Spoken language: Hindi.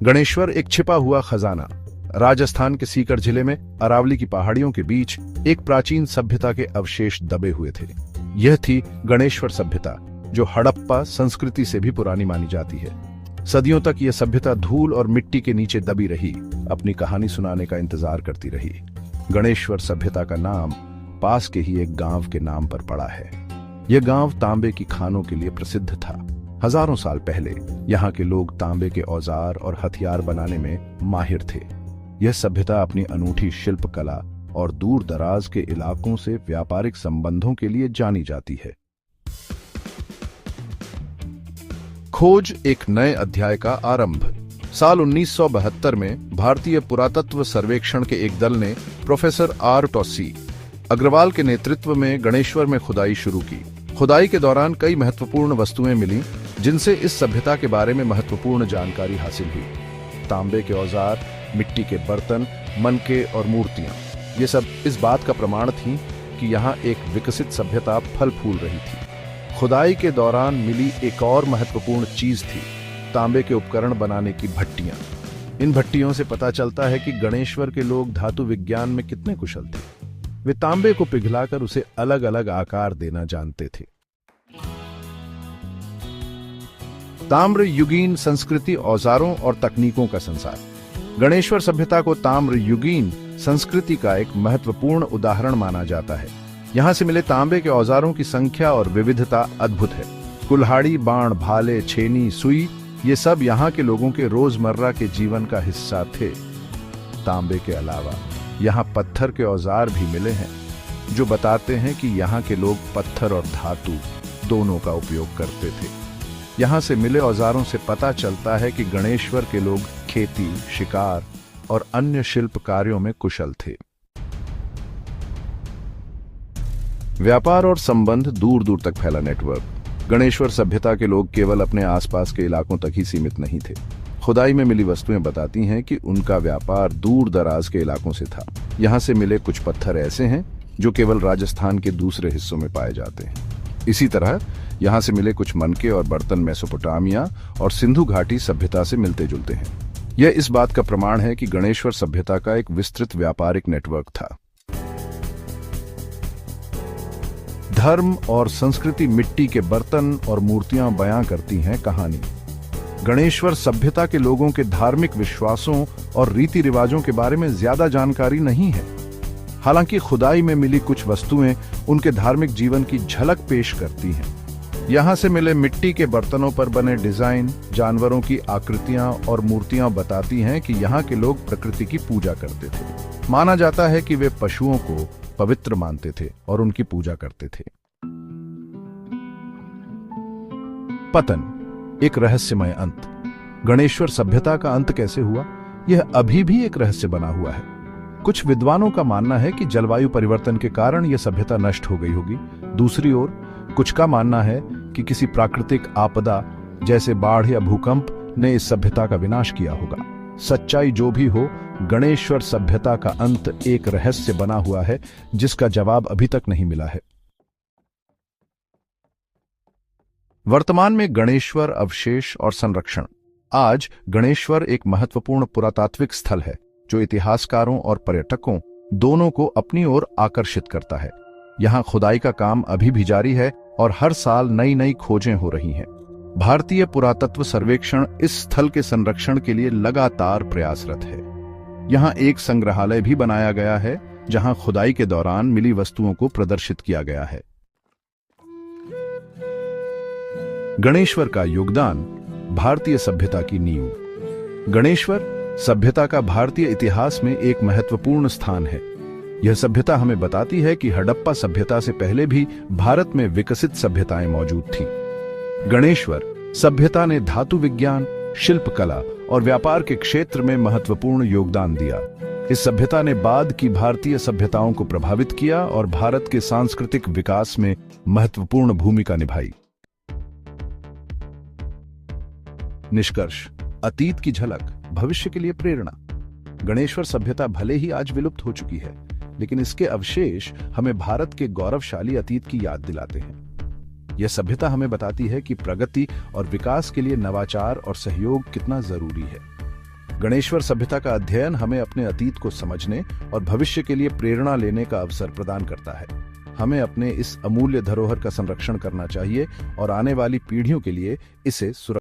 गणेश्वर एक छिपा हुआ खजाना। राजस्थान के सीकर जिले में अरावली की पहाड़ियों के बीच एक प्राचीन सभ्यता के अवशेष दबे हुए थे। यह थी गणेश्वर सभ्यता, जो हड़प्पा संस्कृति से भी पुरानी मानी जाती है। सदियों तक यह सभ्यता धूल और मिट्टी के नीचे दबी रही, अपनी कहानी सुनाने का इंतजार करती रही। गणेश्वर सभ्यता का नाम पास के ही एक गांव के नाम पर पड़ा है। यह गांव तांबे की खानों के लिए प्रसिद्ध था। हजारों साल पहले यहाँ के लोग तांबे के औजार और हथियार बनाने में माहिर थे। यह सभ्यता अपनी अनूठी शिल्प कला और दूर दराज के इलाकों से व्यापारिक संबंधों के लिए जानी जाती है। खोज एक नए अध्याय का आरंभ। साल 1972 में भारतीय पुरातत्व सर्वेक्षण के एक दल ने प्रोफेसर आर टॉसी अग्रवाल के नेतृत्व में गणेश्वर में खुदाई शुरू की। खुदाई के दौरान कई महत्वपूर्ण वस्तुएं मिली, जिनसे इस सभ्यता के बारे में महत्वपूर्ण जानकारी हासिल हुई। तांबे के औजार, मिट्टी के बर्तन, मनके और मूर्तियां, ये सब इस बात का प्रमाण थी कि यहाँ एक विकसित सभ्यता फल फूल रही थी। खुदाई के दौरान मिली एक और महत्वपूर्ण चीज थी तांबे के उपकरण बनाने की भट्टियां। इन भट्टियों से पता चलता है कि गणेश्वर के लोग धातु विज्ञान में कितने कुशल थे। वे तांबे को पिघलाकर उसे अलग अलग आकार देना जानते थे। ताम्र युगीन संस्कृति, औजारों और तकनीकों का संसार। गणेश्वर सभ्यता को ताम्र युगीन संस्कृति का एक महत्वपूर्ण उदाहरण माना जाता है। यहां से मिले तांबे के औजारों की संख्या और विविधता अद्भुत है। कुल्हाड़ी, बाण, भाले, छेनी, सुई, ये सब यहाँ के लोगों के रोजमर्रा के जीवन का हिस्सा थे। तांबे के अलावा यहाँ पत्थर के औजार भी मिले हैं, जो बताते हैं कि यहाँ के लोग पत्थर और धातु दोनों का उपयोग करते थे। यहाँ से मिले औजारों से पता चलता है कि गणेश्वर के लोग खेती, शिकार और अन्य शिल्प कार्यों में कुशल थे। व्यापार और संबंध, दूर दूर तक फैला नेटवर्क। गणेश्वर सभ्यता के लोग केवल अपने आसपास के इलाकों तक ही सीमित नहीं थे। खुदाई में मिली वस्तुएं बताती हैं कि उनका व्यापार दूर दराज के इलाकों से था। यहाँ से मिले कुछ पत्थर ऐसे हैं जो केवल राजस्थान के दूसरे हिस्सों में पाए जाते हैं। इसी तरह यहाँ से मिले कुछ मनके और बर्तन मेसोपोटामिया और सिंधु घाटी सभ्यता से मिलते जुलते हैं। यह इस बात का प्रमाण है कि गणेश्वर सभ्यता का एक विस्तृत व्यापारिक नेटवर्क था। धर्म और संस्कृति, मिट्टी के बर्तन और मूर्तियां बयां करती हैं कहानी। गणेश्वर सभ्यता के लोगों के धार्मिक विश्वासों और रीति रिवाजों के बारे में ज्यादा जानकारी नहीं है। हालांकि खुदाई में मिली कुछ वस्तुएं उनके धार्मिक जीवन की झलक पेश करती हैं। यहां से मिले मिट्टी के बर्तनों पर बने डिजाइन, जानवरों की आकृतियां और मूर्तियां बताती हैं कि यहाँ के लोग प्रकृति की पूजा करते थे। माना जाता है कि वे पशुओं को पवित्र मानते थे और उनकी पूजा करते थे। पतन, एक रहस्यमय अंत। गणेश्वर सभ्यता का अंत कैसे हुआ, यह अभी भी एक रहस्य बना हुआ है। कुछ विद्वानों का मानना है कि जलवायु परिवर्तन के कारण यह सभ्यता नष्ट हो गई होगी। दूसरी ओर कुछ का मानना है कि किसी प्राकृतिक आपदा जैसे बाढ़ या भूकंप ने इस सभ्यता का विनाश किया होगा। सच्चाई जो भी हो, गणेश्वर सभ्यता का अंत एक रहस्य बना हुआ है, जिसका जवाब अभी तक नहीं मिला है। वर्तमान में गणेश्वर अवशेष और संरक्षण। आज गणेश्वर एक महत्वपूर्ण पुरातात्विक स्थल है, जो इतिहासकारों और पर्यटकों दोनों को अपनी ओर आकर्षित करता है। यहाँ खुदाई का काम अभी भी जारी है और हर साल नई नई खोजें हो रही हैं। भारतीय पुरातत्व सर्वेक्षण इस स्थल के संरक्षण के लिए लगातार प्रयासरत है। यहाँ एक संग्रहालय भी बनाया गया है, जहाँ खुदाई के दौरान मिली वस्तुओं को प्रदर्शित किया गया है। गणेश्वर का योगदान, भारतीय सभ्यता की नींव। गणेश्वर सभ्यता का भारतीय इतिहास में एक महत्वपूर्ण स्थान है। यह सभ्यता हमें बताती है कि हड़प्पा सभ्यता से पहले भी भारत में विकसित सभ्यताएं मौजूद थीं। गणेश्वर सभ्यता ने धातु विज्ञान, शिल्पकला और व्यापार के क्षेत्र में महत्वपूर्ण योगदान दिया। इस सभ्यता ने बाद की भारतीय सभ्यताओं को प्रभावित किया और भारत के सांस्कृतिक विकास में महत्वपूर्ण भूमिका निभाई। निष्कर्ष, अतीत की झलक, भविष्य के लिए प्रेरणा। गणेश्वर सभ्यता भले ही आज विलुप्त हो चुकी है, लेकिन इसके अवशेष हमें भारत के गौरवशाली अतीत की याद दिलाते हैं। यह सभ्यता हमें बताती है कि प्रगति और विकास के लिए नवाचार और सहयोग कितना जरूरी है। गणेश्वर सभ्यता का अध्ययन हमें अपने अतीत को समझने और भविष्य के लिए प्रेरणा लेने का अवसर प्रदान करता है। हमें अपने इस अमूल्य धरोहर का संरक्षण करना चाहिए और आने वाली पीढ़ियों के लिए इसे सुरक्षित